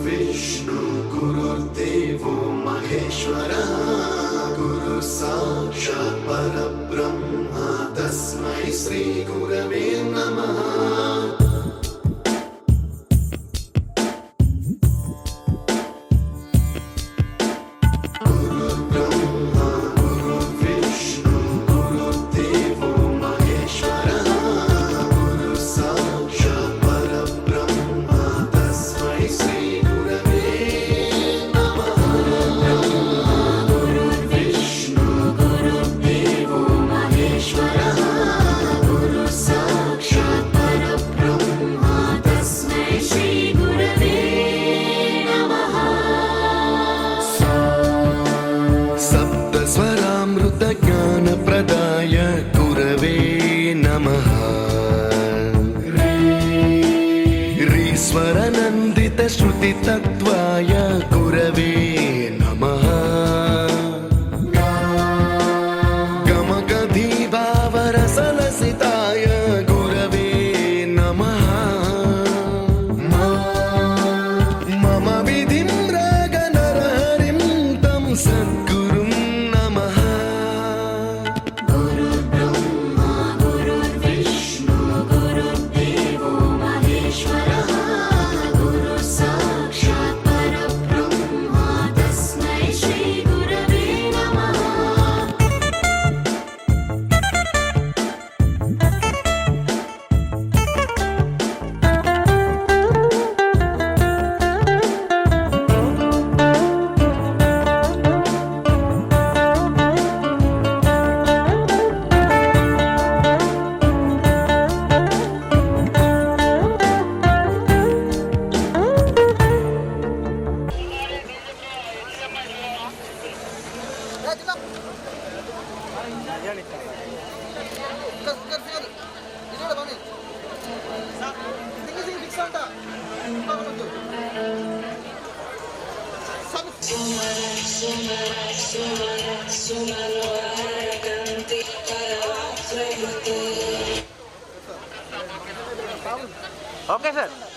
विष्णु गुरुर्देवो महेश्वरः गुरु साक्षात् परब्रह्म तस्मै श्री गुरवे नमः। ज्ञानप्रदाय गुरवे नमः। ह्रीश्वरनन्दितश्रुतितत्त्वाय गुरवे नमः। गमगधीभावरसलसिताय गुरवे नमः। मम विधिं रागनरहरिं तं सद्गुरुं नमः। Okay, sir.